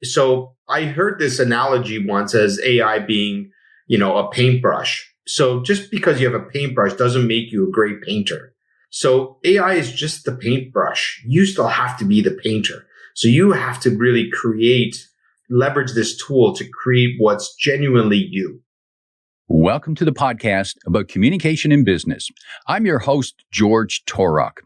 So I heard this analogy once as AI being, a paintbrush. So just because you have a paintbrush doesn't make you a great painter. So AI is just the paintbrush. You still have to be the painter. So you have to really leverage this tool to create what's genuinely you. Welcome to the podcast about communication in business. I'm your host, George Torok.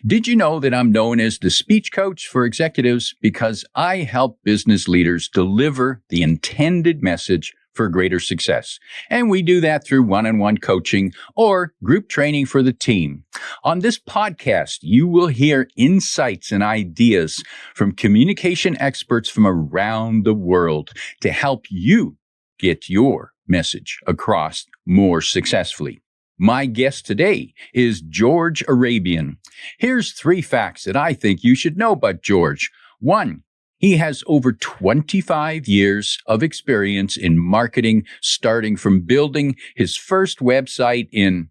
Did you know that I'm known as the speech coach for executives because I help business leaders deliver the intended message for greater success? And we do that through one-on-one coaching or group training for the team. On this podcast, you will hear insights and ideas from communication experts from around the world to help you get your message across more successfully. My guest today is George Arabian. Here's 3 facts that I think you should know about George. 1, he has over 25 years of experience in marketing, starting from building his first website in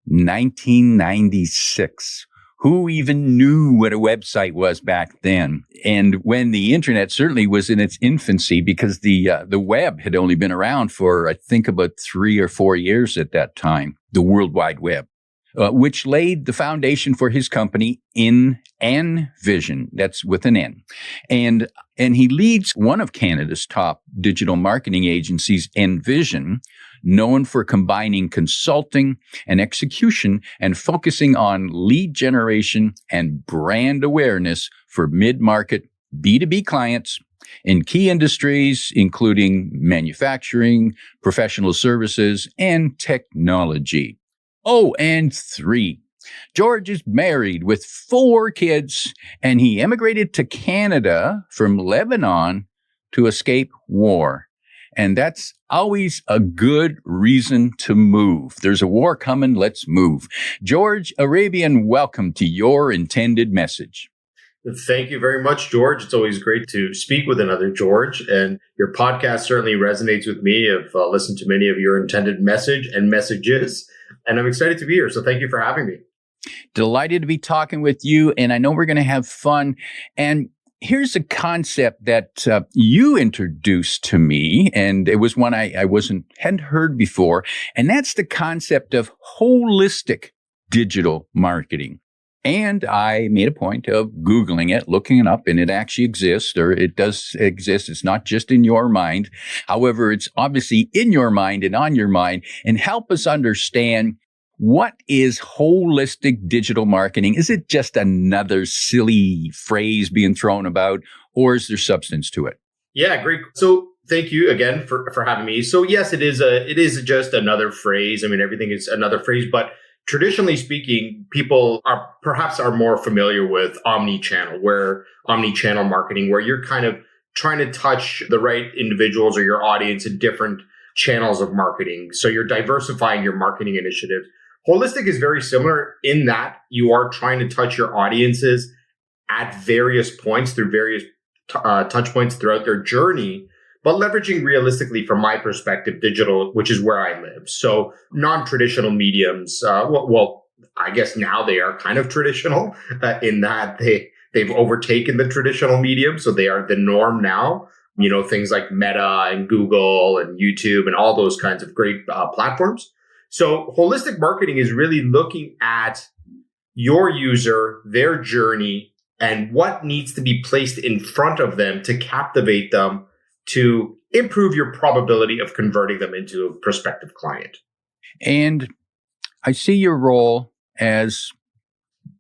1996. Who even knew what a website was back then? And when the internet certainly was in its infancy, because the web had only been around for, I think, about 3 or 4 years at that time, the World Wide Web, which laid the foundation for his company Envision. That's with an N. And he leads one of Canada's top digital marketing agencies, Envision, known for combining consulting and execution and focusing on lead generation and brand awareness for mid-market B2B clients in key industries, including manufacturing, professional services, and technology. Oh, and 3, George is married with 4 kids, and he emigrated to Canada from Lebanon to escape war. And that's always a good reason to move. There's a war coming. Let's move. George Arabian, welcome to Your Intended Message. Thank you very much, George. It's always great to speak with another George. And your podcast certainly resonates with me. I've listened to many of your intended message and messages, and I'm excited to be here. So thank you for having me. Delighted to be talking with you. And I know we're going to have fun. And here's a concept that you introduced to me, and it was one I hadn't heard before, and that's the concept of holistic digital marketing. And I made a point of Googling it, looking it up, and it actually exists, or it does exist. It's not just in your mind. However, it's obviously in your mind and on your mind, and help us understand what is holistic digital marketing. Is it just another silly phrase being thrown about, or is there substance to it? Yeah, great. So thank you again for having me. So yes, it is just another phrase. I mean, everything is another phrase, but traditionally speaking, people are more familiar with omni-channel marketing, where you're kind of trying to touch the right individuals or your audience in different channels of marketing. So you're diversifying your marketing initiatives. Holistic is very similar in that you are trying to touch your audiences at various points through various touch points throughout their journey, but leveraging realistically, from my perspective, digital, which is where I live. So non-traditional mediums, I guess now they are kind of traditional in that they've overtaken the traditional medium. So they are the norm now. Things like Meta and Google and YouTube and all those kinds of great platforms. So holistic marketing is really looking at your user, their journey, and what needs to be placed in front of them to captivate them to improve your probability of converting them into a prospective client. And I see your role as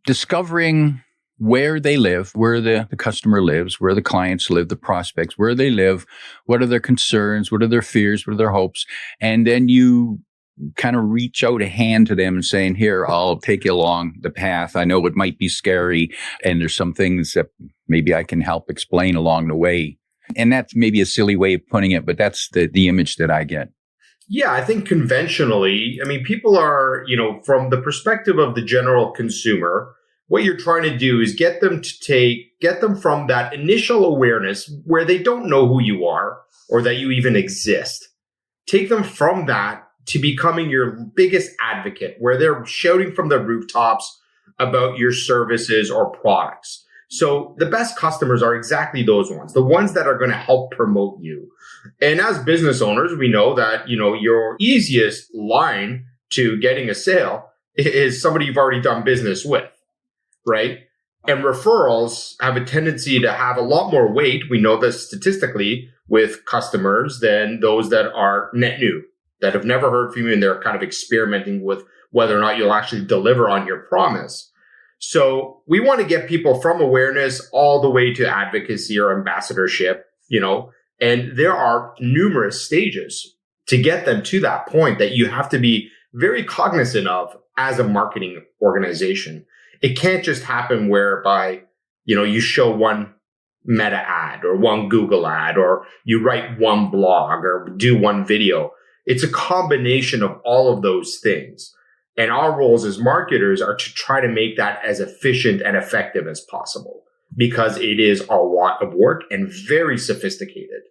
discovering where they live, where the customer lives, where the clients live, the prospects, where they live, what are their concerns, what are their fears, what are their hopes, and then you kind of reach out a hand to them and saying, here, I'll take you along the path. I know it might be scary, and there's some things that maybe I can help explain along the way. And that's maybe a silly way of putting it, but that's the image that I get. Yeah, I think conventionally, people are, from the perspective of the general consumer, what you're trying to do is get them from that initial awareness where they don't know who you are or that you even exist. Take them from that to becoming your biggest advocate, where they're shouting from the rooftops about your services or products. So the best customers are exactly those ones, the ones that are going to help promote you. And as business owners, we know that, your easiest line to getting a sale is somebody you've already done business with, right? And referrals have a tendency to have a lot more weight. We know this statistically with customers than those that are net new, that have never heard from you and they're kind of experimenting with whether or not you'll actually deliver on your promise. So we want to get people from awareness all the way to advocacy or ambassadorship, and there are numerous stages to get them to that point that you have to be very cognizant of as a marketing organization. It can't just happen whereby, you show one Meta ad or one Google ad, or you write one blog or do one video. It's a combination of all of those things. And our roles as marketers are to try to make that as efficient and effective as possible, because it is a lot of work and very sophisticated.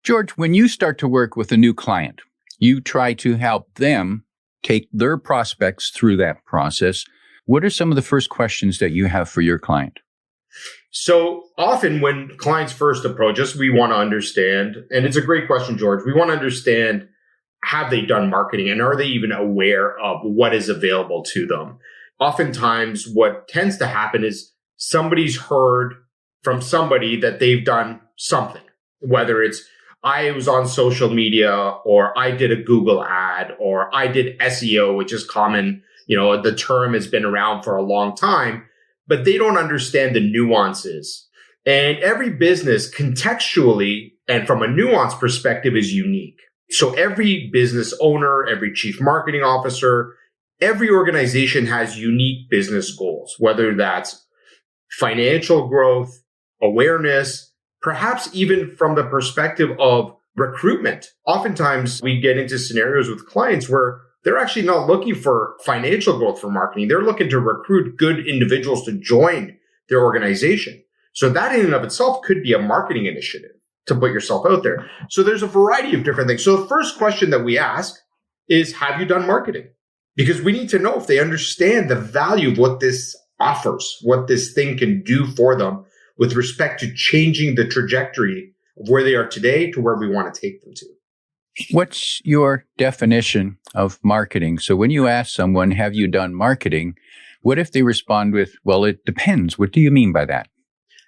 George, when you start to work with a new client, you try to help them take their prospects through that process. What are some of the first questions that you have for your client? So often when clients first approach us, we want to understand, and it's a great question, George, we want to understand, have they done marketing and are they even aware of what is available to them? Oftentimes what tends to happen is somebody's heard from somebody that they've done something, whether it's I was on social media, or I did a Google ad, or I did SEO, which is common. The term has been around for a long time, but they don't understand the nuances. And every business contextually and from a nuance perspective is unique. So every business owner, every chief marketing officer, every organization has unique business goals, whether that's financial growth, awareness, perhaps even from the perspective of recruitment. Oftentimes we get into scenarios with clients where they're actually not looking for financial growth for marketing. They're looking to recruit good individuals to join their organization. So that in and of itself could be a marketing initiative to put yourself out there. So there's a variety of different things. So the first question that we ask is, have you done marketing? Because we need to know if they understand the value of what this offers, what this thing can do for them with respect to changing the trajectory of where they are today to where we want to take them to. What's your definition of marketing? So when you ask someone, have you done marketing? What if they respond with, well, it depends. What do you mean by that?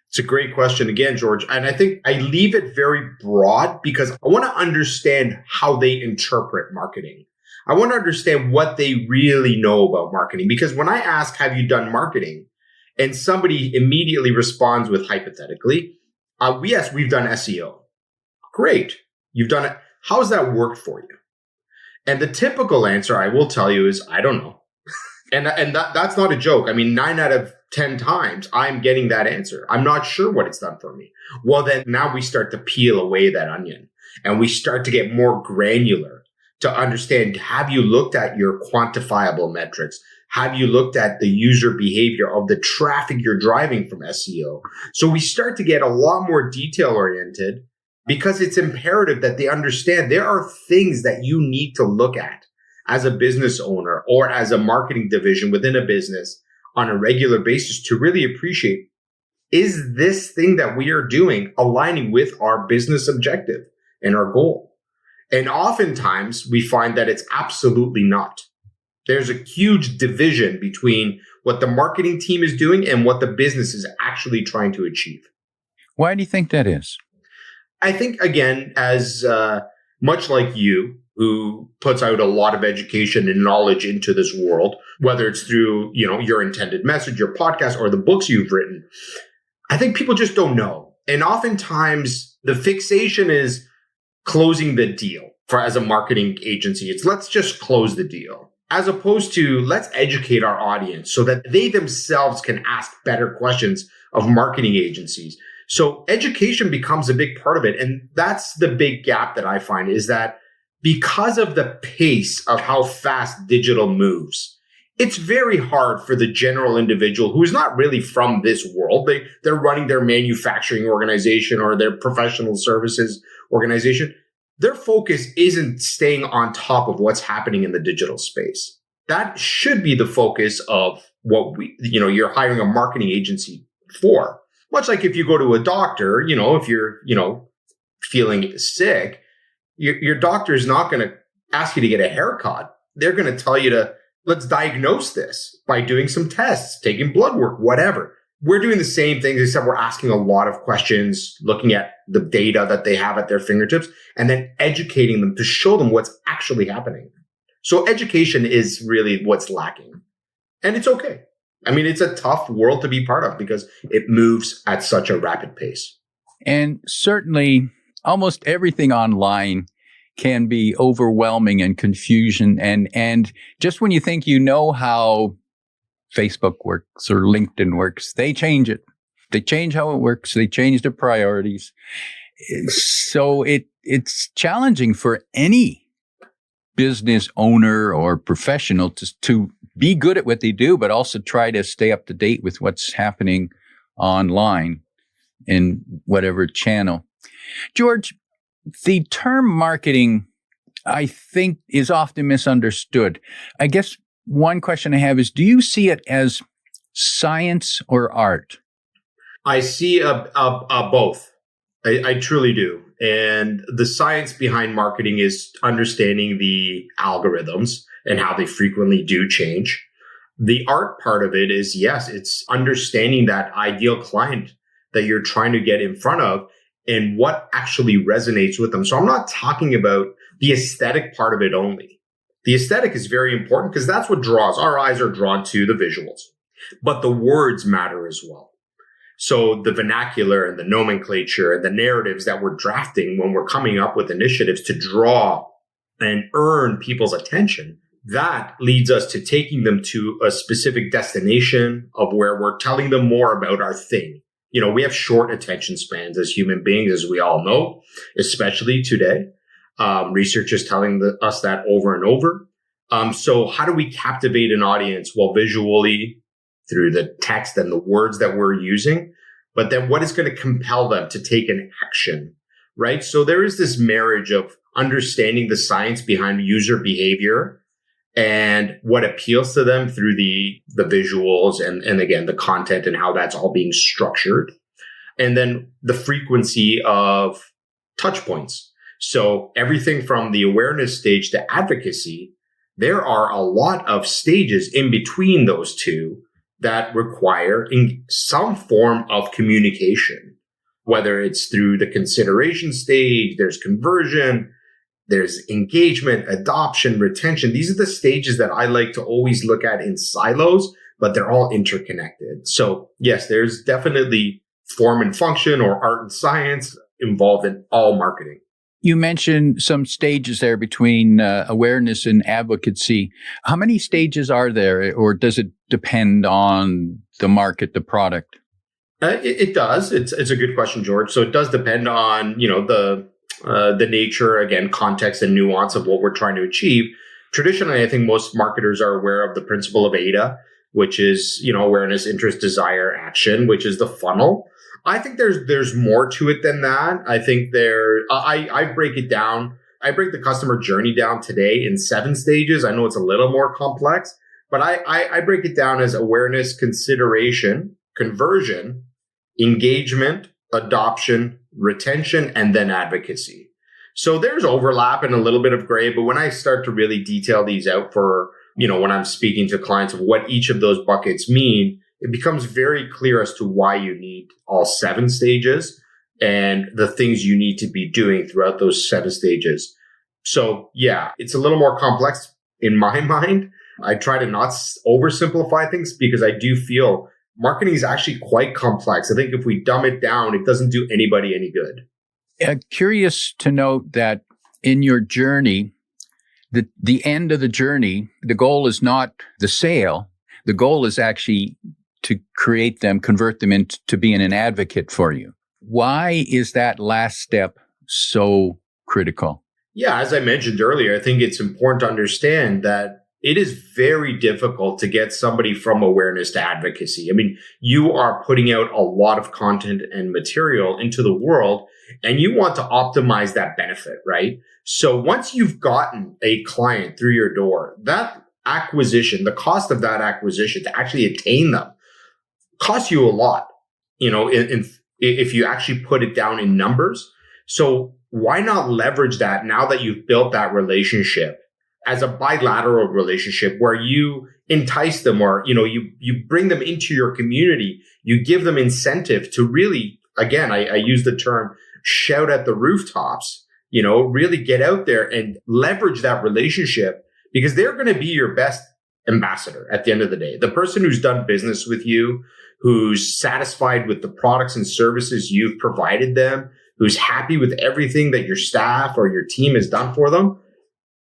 It's a great question again, George. And I think I leave it very broad because I want to understand how they interpret marketing. I want to understand what they really know about marketing. Because when I ask, have you done marketing? And somebody immediately responds with hypothetically, yes, we've done SEO. Great. You've done it. How's that worked for you? And the typical answer I will tell you is, I don't know. and that's not a joke. I mean, 9 out of 10 times I'm getting that answer. I'm not sure what it's done for me. Well, then now we start to peel away that onion and we start to get more granular to understand, have you looked at your quantifiable metrics? Have you looked at the user behavior of the traffic you're driving from SEO? So we start to get a lot more detail oriented because it's imperative that they understand there are things that you need to look at as a business owner or as a marketing division within a business on a regular basis to really appreciate, is this thing that we are doing aligning with our business objective and our goal? And oftentimes we find that it's absolutely not. There's a huge division between what the marketing team is doing and what the business is actually trying to achieve. Why do you think that is? I think, again, as much like you, who puts out a lot of education and knowledge into this world, whether it's through, your intended message, your podcast, or the books you've written, I think people just don't know. And oftentimes the fixation is closing the deal. As a marketing agency, it's let's just close the deal, as opposed to let's educate our audience so that they themselves can ask better questions of marketing agencies. So education becomes a big part of it. And that's the big gap that I find, is that because of the pace of how fast digital moves, it's very hard for the general individual who is not really from this world. They're running their manufacturing organization or their professional services organization. Their focus isn't staying on top of what's happening in the digital space. That should be the focus of what you're hiring a marketing agency for. Much like if you go to a doctor, if you're, feeling sick, your doctor is not going to ask you to get a haircut. They're going to tell you let's diagnose this by doing some tests, taking blood work, whatever. We're doing the same things, except we're asking a lot of questions, looking at the data that they have at their fingertips, and then educating them to show them what's actually happening. So education is really what's lacking. And it's okay. I mean, it's a tough world to be part of because it moves at such a rapid pace. And certainly almost everything online can be overwhelming and confusion. And just when you think you know how Facebook works or LinkedIn works, they change it. They change how it works. They change the priorities. So it's challenging for any business owner or professional to be good at what they do, but also try to stay up to date with what's happening online in whatever channel. George, the term marketing, I think, is often misunderstood. I guess one question I have is, do you see it as science or art? I see both. I truly do. And the science behind marketing is understanding the algorithms and how they frequently do change. The art part of it is, yes, it's understanding that ideal client that you're trying to get in front of and what actually resonates with them. So I'm not talking about the aesthetic part of it only. The aesthetic is very important because that's what draws. Our eyes are drawn to the visuals, but the words matter as well. So the vernacular and the nomenclature and the narratives that we're drafting when we're coming up with initiatives to draw and earn people's attention, that leads us to taking them to a specific destination of where we're telling them more about our thing. We have short attention spans as human beings, as we all know, especially today. Research is telling us that over and over. So how do we captivate an audience? Well, visually, through the text and the words that we're using, but then what is going to compel them to take an action, right? So there is this marriage of understanding the science behind user behavior and what appeals to them through the visuals and again, the content and how that's all being structured. And then the frequency of touch points. So everything from the awareness stage to advocacy, there are a lot of stages in between those two that require in some form of communication, whether it's through the consideration stage, there's conversion, there's engagement, adoption, retention. These are the stages that I like to always look at in silos, but they're all interconnected. So yes, there's definitely form and function or art and science involved in all marketing. You mentioned some stages there between awareness and advocacy. How many stages are there, or does it depend on the market, the product? It does. It's a good question, George. So it does depend on, the nature, again, context and nuance of what we're trying to achieve. Traditionally, I think most marketers are aware of the principle of AIDA, which is, awareness, interest, desire, action, which is the funnel. I think there's more to it than that. I think I break it down. I break the customer journey down today in 7 stages. I know it's a little more complex, but I break it down as awareness, consideration, conversion, engagement, adoption, retention, and then advocacy. So there's overlap and a little bit of gray, but when I start to really detail these out for, when I'm speaking to clients of what each of those buckets mean, it becomes very clear as to why you need all 7 stages and the things you need to be doing throughout those 7 stages. So yeah, it's a little more complex in my mind. I try to not oversimplify things because I do feel marketing is actually quite complex. I think if we dumb it down, it doesn't do anybody any good. Curious to note that in your journey, the end of the journey, the goal is not the sale. The goal is actually to create them, convert them into being an advocate for you. Why is that last step so critical? Yeah, as I mentioned earlier, I think it's important to understand that it is very difficult to get somebody from awareness to advocacy. I mean, you are putting out a lot of content and material into the world, and you want to optimize that benefit, right? So once you've gotten a client through your door, that acquisition, the cost of that acquisition to actually attain them costs you a lot. if you actually put it down in numbers. So why not leverage that now that you've built that relationship as a bilateral relationship where you entice them, or, you bring them into your community, you give them incentive to really, again, I use the term shout at the rooftops, really get out there and leverage that relationship, because they're going to be your best ambassador at the end of the day. The person who's done business with you, who's satisfied with the products and services you've provided them, who's happy with everything that your staff or your team has done for them.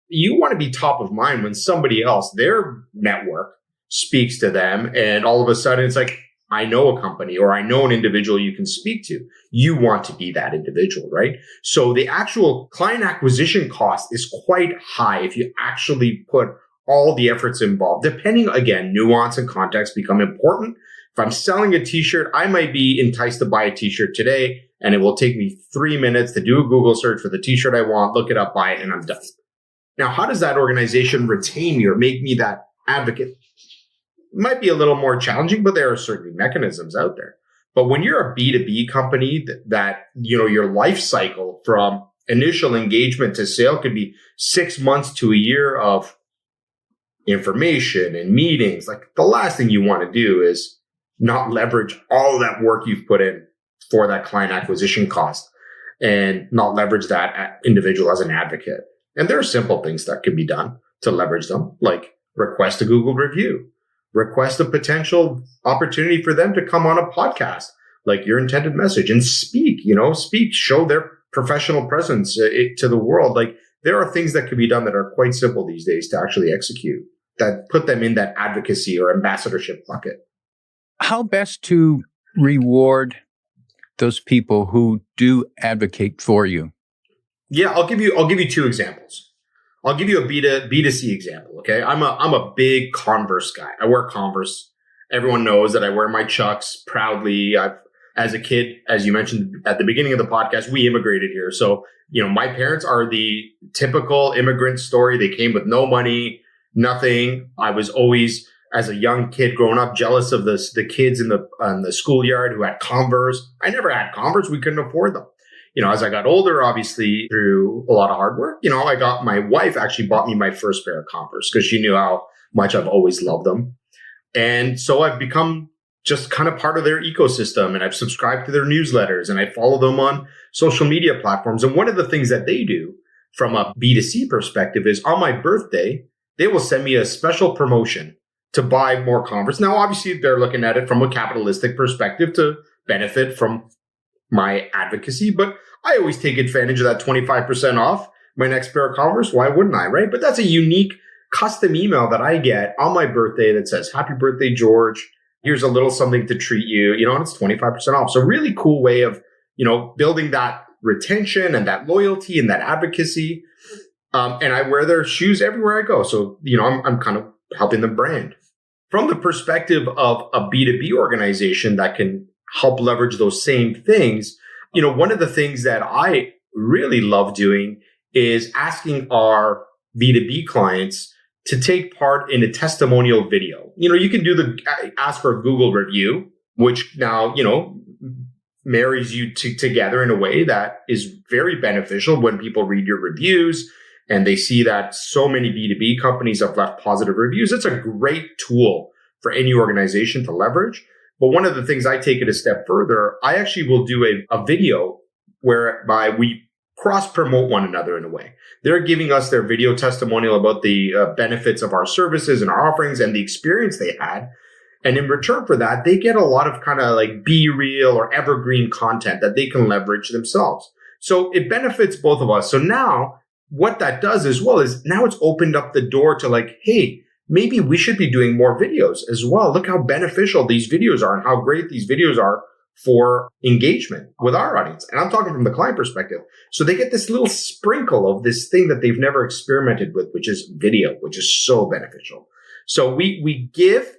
You want to be top of mind when somebody else, their network, speaks to them, and all of a sudden it's like, I know a company or I know an individual you can speak to. You want to be that individual, right? So the actual client acquisition cost is quite high if you actually put all the efforts involved. Depending, again, nuance and context become important. If I'm selling a t-shirt, I might be enticed to buy a t-shirt today, and it will take me 3 minutes to do a Google search for the t-shirt I want, look it up, buy it, and I'm done. Now, how does that organization retain me or make me that advocate? It might be a little more challenging, but there are certainly mechanisms out there. But when you're a B2B company that your life cycle from initial engagement to sale could be 6 months to a year of information and meetings, like the last thing you want to do is not leverage all that work you've put in for that client acquisition cost and not leverage that individual as an advocate. And there are simple things that can be done to leverage them, like request a Google review, request a potential opportunity for them to come on a podcast, like your intended message, and speak, show their professional presence to the world. Like, there are things that can be done that are quite simple these days to actually execute that put them in that advocacy or ambassadorship bucket. How best to reward those people who do advocate for you? Yeah, I'll give you two examples. I'll give you a B2C example. Okay. I'm a big Converse guy. I wear Converse. Everyone knows that I wear my Chucks proudly. As a kid, as you mentioned at the beginning of the podcast, we immigrated here. So, my parents are the typical immigrant story. They came with no money, nothing. I was always, as a young kid growing up, jealous of the kids in the schoolyard who had Converse. I never had Converse. We couldn't afford them. As I got older, obviously through a lot of hard work, my wife actually bought me my first pair of Converse because she knew how much I've always loved them. And so I've become just kind of part of their ecosystem, and I've subscribed to their newsletters, and I follow them on social media platforms. And one of the things that they do from a B2C perspective is on my birthday, they will send me a special promotion to buy more Converse. Now, obviously, they're looking at it from a capitalistic perspective to benefit from my advocacy, but I always take advantage of that 25% off my next pair of Converse. Why wouldn't I, right? But that's a unique custom email that I get on my birthday that says, "Happy birthday, George. Here's a little something to treat you," and it's 25% off. So really cool way of, building that retention and that loyalty and that advocacy. And I wear their shoes everywhere I go. So, I'm kind of helping the brand. From the perspective of a B2B organization that can help leverage those same things, one of the things that I really love doing is asking our B2B clients to take part in a testimonial video. You can ask for a Google review, which now, marries you together in a way that is very beneficial when people read your reviews and they see that so many B2B companies have left positive reviews. It's a great tool for any organization to leverage. But one of the things, I take it a step further, I actually will do a video whereby we cross-promote one another in a way. They're giving us their video testimonial about the benefits of our services and our offerings and the experience they had. And in return for that, they get a lot of kind of like be-real or evergreen content that they can leverage themselves. So it benefits both of us. So now what that does as well is now it's opened up the door to like, hey, maybe we should be doing more videos as well. Look how beneficial these videos are and how great these videos are for engagement with our audience. And I'm talking from the client perspective. So they get this little sprinkle of this thing that they've never experimented with, which is video, which is so beneficial. So we give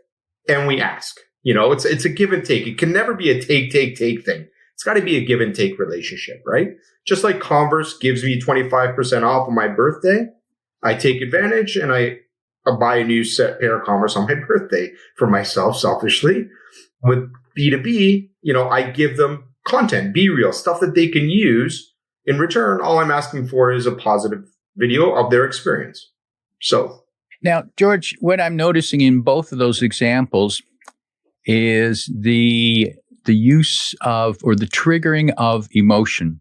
and we ask. It's a give and take. It can never be a take thing. It's got to be a give and take relationship, right? Just like Converse gives me 25% off on my birthday, I take advantage and I buy a new pair of Converse on my birthday for myself selfishly. With B2B, I give them content, be real, stuff that they can use. In return, all I'm asking for is a positive video of their experience. So now, George, what I'm noticing in both of those examples is the use of, or the triggering of, emotion.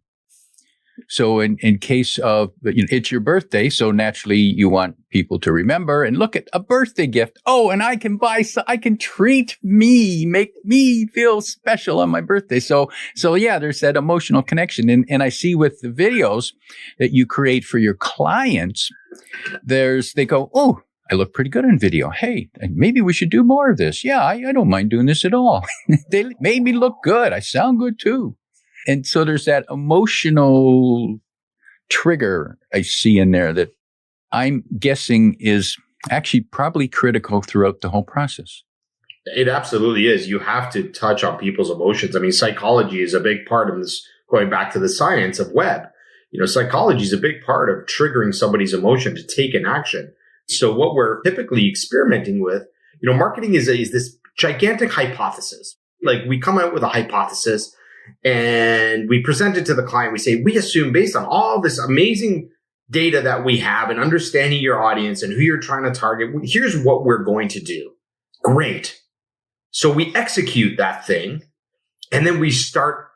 So in case of, it's your birthday, so naturally you want people to remember and look at a birthday gift. Oh, and I can treat me, make me feel special on my birthday. So yeah, there's that emotional connection. And I see with the videos that you create for your clients, they go, oh, I look pretty good in video. Hey, maybe we should do more of this. Yeah, I don't mind doing this at all. They made me look good. I sound good too. And so there's that emotional trigger I see in there that I'm guessing is actually probably critical throughout the whole process. It absolutely is. You have to touch on people's emotions. I mean, psychology is a big part of this, going back to the science of web. Psychology is a big part of triggering somebody's emotion to take an action. So what we're typically experimenting with, marketing is this gigantic hypothesis. Like, we come out with a hypothesis and we present it to the client. We say, we assume, based on all this amazing data that we have and understanding your audience and who you're trying to target, here's what we're going to do. Great. So we execute that thing, and then we start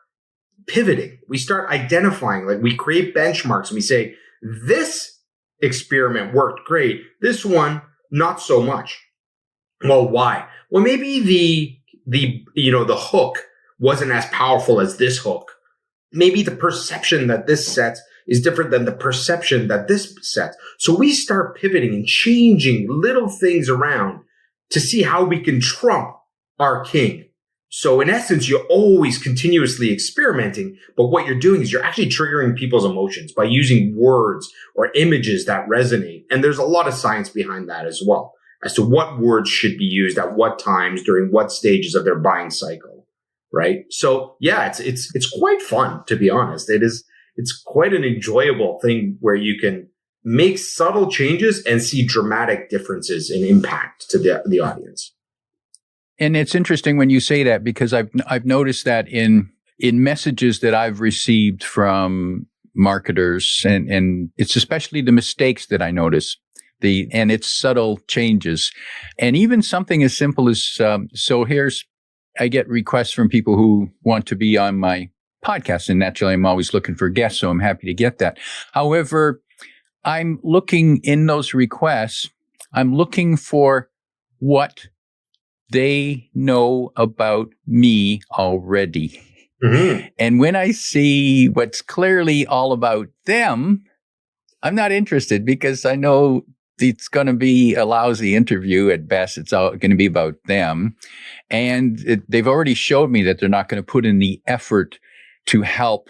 pivoting. We start identifying, like, we create benchmarks, and we say, this experiment worked great. This one, not so much. Well, why? Well, maybe the hook wasn't as powerful as this hook. Maybe the perception that this sets is different than the perception that this sets. So we start pivoting and changing little things around to see how we can trump our king. So in essence, you're always continuously experimenting, but what you're doing is you're actually triggering people's emotions by using words or images that resonate. And there's a lot of science behind that as well, as to what words should be used at what times during what stages of their buying cycle. Right. So yeah, it's quite fun, to be honest. It's quite an enjoyable thing where you can make subtle changes and see dramatic differences in impact to the audience. And it's interesting when you say that, because I've noticed that in messages that I've received from marketers, and it's especially the mistakes that I notice, and it's subtle changes, and even something as simple as I get requests from people who want to be on my podcast, and naturally I'm always looking for guests, so I'm happy to get that. However, I'm looking in those requests, I'm looking for what they know about me already. Mm-hmm. And when I see what's clearly all about them, I'm not interested, because I know it's going to be a lousy interview at best. It's all going to be about them. And they've already showed me that they're not going to put in the effort to help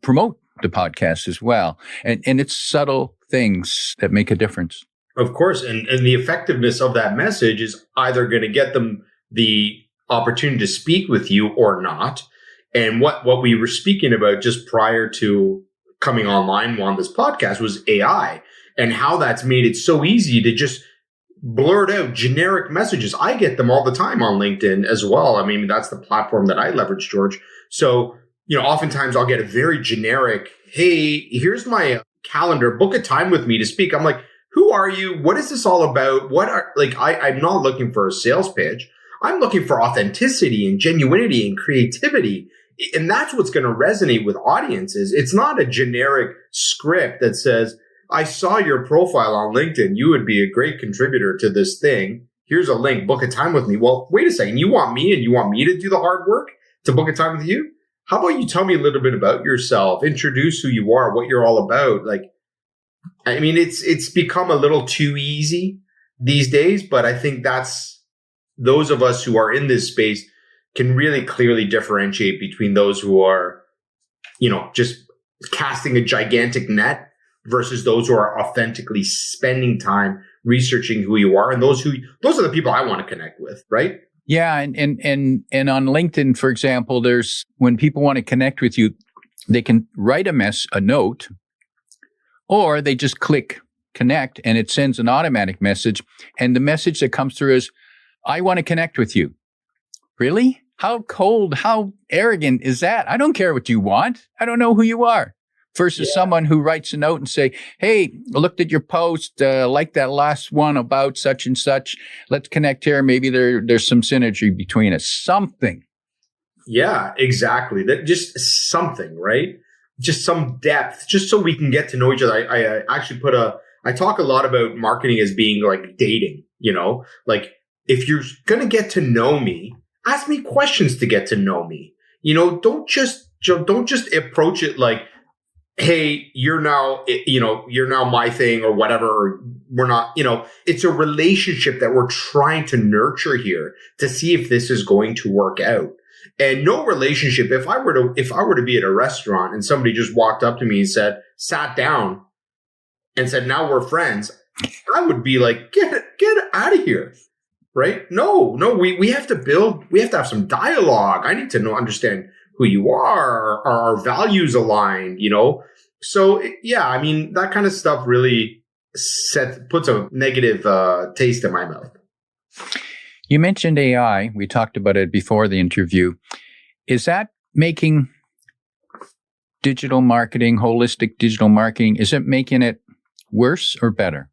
promote the podcast as well. And it's subtle things that make a difference. Of course. And the effectiveness of that message is either going to get them the opportunity to speak with you or not. And what we were speaking about just prior to coming online on this podcast was AI, and how that's made it so easy to just blurt out generic messages. I get them all the time on LinkedIn as well. I mean, that's the platform that I leverage, George. So, oftentimes I'll get a very generic, hey, here's my calendar, book a time with me to speak. I'm like, who are you? What is this all about? I'm not looking for a sales pitch. I'm looking for authenticity and genuinity and creativity. And that's what's going to resonate with audiences. It's not a generic script that says, I saw your profile on LinkedIn. You would be a great contributor to this thing. Here's a link. Book a time with me. Well, wait a second. You want me, and you want me to do the hard work to book a time with you? How about you tell me a little bit about yourself, introduce who you are, what you're all about? I mean, it's become a little too easy these days, but I think that's those of us who are in this space can really clearly differentiate between those who are, just casting a gigantic net versus those who are authentically spending time researching who you are. And those are the people I want to connect with, right? Yeah. And on LinkedIn, for example, when people want to connect with you, they can write a note, or they just click connect and it sends an automatic message. And the message that comes through is, I want to connect with you. Really? How cold, how arrogant is that? I don't care what you want. I don't know who you are. Versus someone who writes a note and say, hey, I looked at your post, like that last one about such and such. Let's connect here. Maybe there's some synergy between us. Something. Yeah, exactly. That just something, right? Just some depth, just so we can get to know each other. I actually I talk a lot about marketing as being like dating, like if you're going to get to know me, ask me questions to get to know me. Don't just approach it like, hey, you're now my thing or whatever, or we're not, it's a relationship that we're trying to nurture here to see if this is going to work out. And no relationship, if I were to be at a restaurant and somebody just walked up to me and sat down and said, now we're friends, I would be like, get out of here. Right? No, we have to have some dialogue. I need to understand who you are our values aligned, So yeah, I mean, that kind of stuff really puts a negative taste in my mouth. You mentioned AI. We talked about it before the interview. Is that making digital marketing, holistic digital marketing, is it making it worse or better?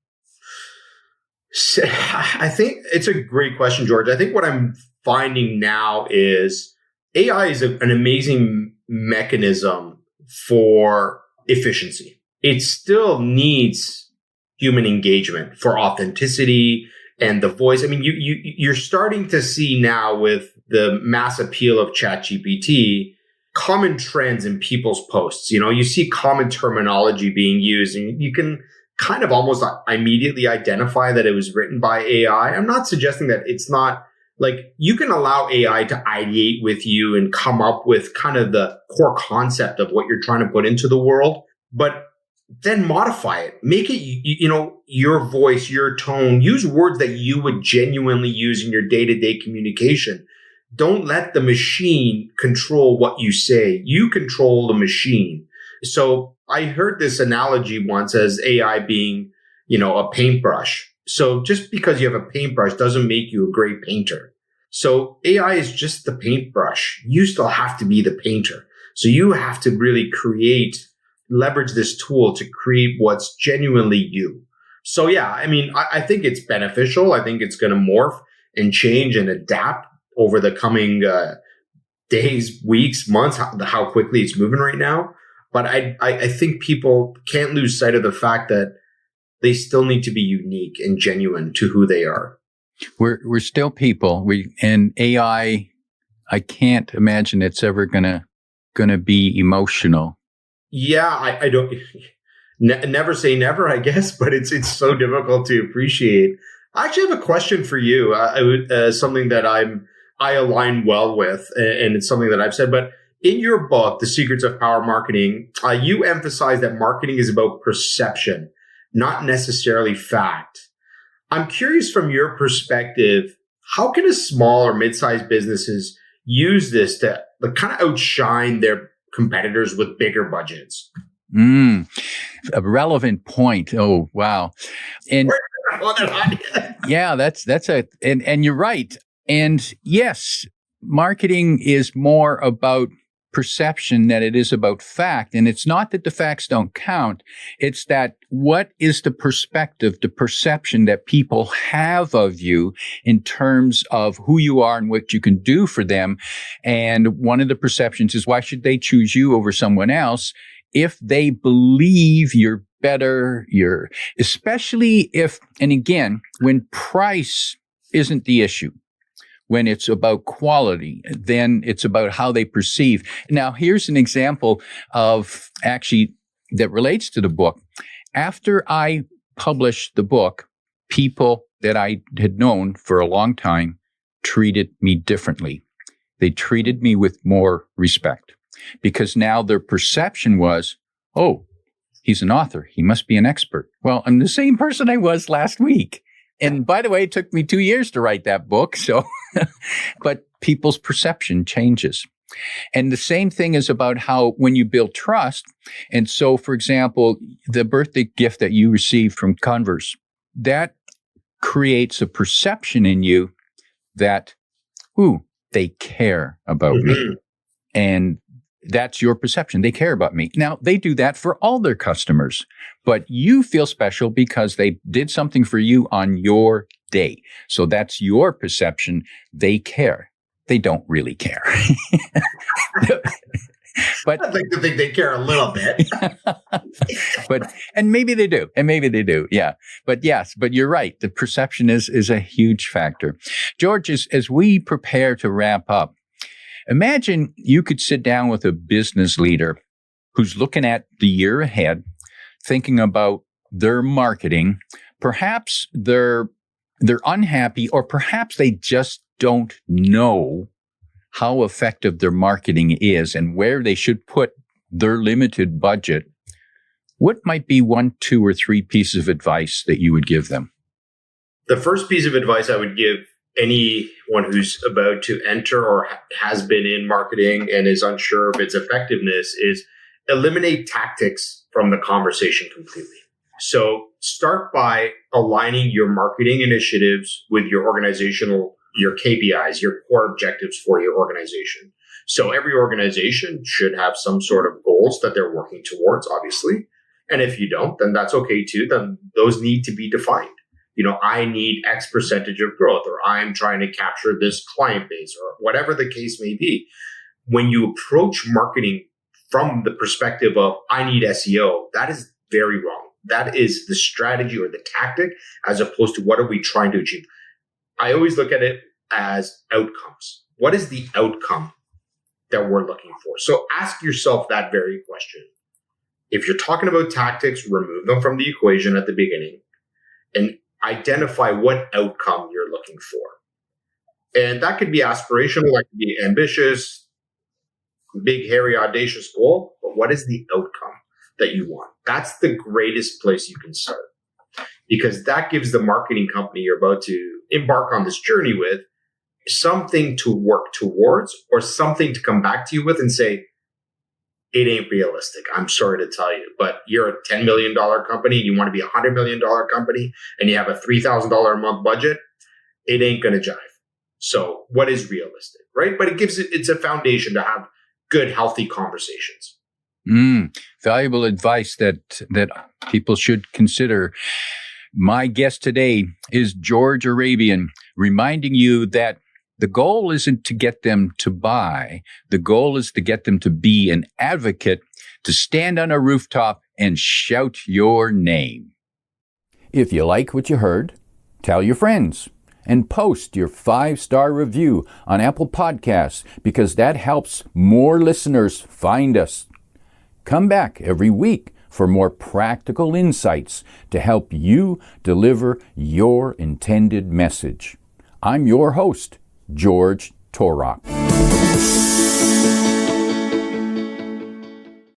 I think it's a great question, George. I think what I'm finding now is AI is an amazing mechanism for efficiency. It still needs human engagement for authenticity and the voice. I mean, you're starting to see now with the mass appeal of ChatGPT, common trends in people's posts. You see common terminology being used, and you can kind of almost immediately identify that it was written by AI. I'm not suggesting that it's not. Like, you can allow AI to ideate with you and come up with kind of the core concept of what you're trying to put into the world, but then modify it. Make it, your voice, your tone, use words that you would genuinely use in your day-to-day communication. Don't let the machine control what you say. You control the machine. So I heard this analogy once as AI being, a paintbrush. So just because you have a paintbrush doesn't make you a great painter. So AI is just the paintbrush. You still have to be the painter. So you have to really leverage this tool to create what's genuinely you. So yeah, I mean, I think it's beneficial. I think it's going to morph and change and adapt over the coming days, weeks, months, how quickly it's moving right now. But I think people can't lose sight of the fact that they still need to be unique and genuine to who they are. We're still people. And AI, I can't imagine it's ever gonna be emotional. Yeah, I don't never say never, I guess, but it's so difficult to appreciate. I actually have a question for you. Something that I align well with, and it's something that I've said. But in your book, The Secrets of Power Marketing, you emphasize that marketing is about perception, not necessarily fact. I'm curious, from your perspective, how can a small or mid-sized businesses use this to kind of outshine their competitors with bigger budgets? A relevant point. Oh, wow. And yeah, and you're right. And yes, marketing is more about perception than it is about fact. And it's not that the facts don't count. It's that what is the perspective, the perception that people have of you in terms of who you are and what you can do for them. And one of the perceptions is, why should they choose you over someone else if they believe you're better, especially if, and again, when price isn't the issue. When it's about quality, then it's about how they perceive. Now, here's an example of actually that relates to the book. After I published the book, people that I had known for a long time treated me differently. They treated me with more respect because now their perception was, oh, he's an author. He must be an expert. Well, I'm the same person I was last week. And by the way, it took me 2 years to write that book. So, but people's perception changes. And the same thing is about how when you build trust. And so, for example, the birthday gift that you received from Converse, that creates a perception in you that, they care about me. And that's your perception. They care about me. Now, they do that for all their customers, but you feel special because they did something for you on your day. So that's your perception. They care. They don't really care. But I'd like to think they care a little bit. and maybe they do. Yeah. But yes, but you're right. The perception is a huge factor. George, as we prepare to wrap up, imagine you could sit down with a business leader who's looking at the year ahead, thinking about their marketing. Perhaps they're unhappy, or perhaps they just don't know how effective their marketing is and where they should put their limited budget. What might be 1, 2, or 3 pieces of advice that you would give them? The first piece of advice I would give anyone who's about to enter or has been in marketing and is unsure of its effectiveness is eliminate tactics from the conversation completely. So start by aligning your marketing initiatives with your KPIs, your core objectives for your organization. So every organization should have some sort of goals that they're working towards, obviously. And if you don't, then that's okay too. Then those need to be defined. I need X percentage of growth, or I'm trying to capture this client base, or whatever the case may be. When you approach marketing from the perspective of, I need SEO, that is very wrong. That is the strategy or the tactic, as opposed to what are we trying to achieve. I always look at it as outcomes. What is the outcome that we're looking for? So ask yourself that very question. If you're talking about tactics, remove them from the equation at the beginning and identify what outcome you're looking for. And that could be aspirational, that could be ambitious, big, hairy, audacious goal, but what is the outcome that you want? That's the greatest place you can start, because that gives the marketing company you're about to embark on this journey with something to work towards, or something to come back to you with and say, it ain't realistic. I'm sorry to tell you, but you're a $10 million company. You want to be a $100 million company and you have a $3,000 a month budget. It ain't going to jive. So what is realistic, right? But it's a foundation to have good, healthy conversations. Valuable advice that people should consider. My guest today is George Arabian, reminding you that the goal isn't to get them to buy. The goal is to get them to be an advocate, to stand on a rooftop and shout your name. If you like what you heard, tell your friends and post your 5-star review on Apple Podcasts, because that helps more listeners find us. Come back every week for more practical insights to help you deliver your intended message. I'm your host, George Torok.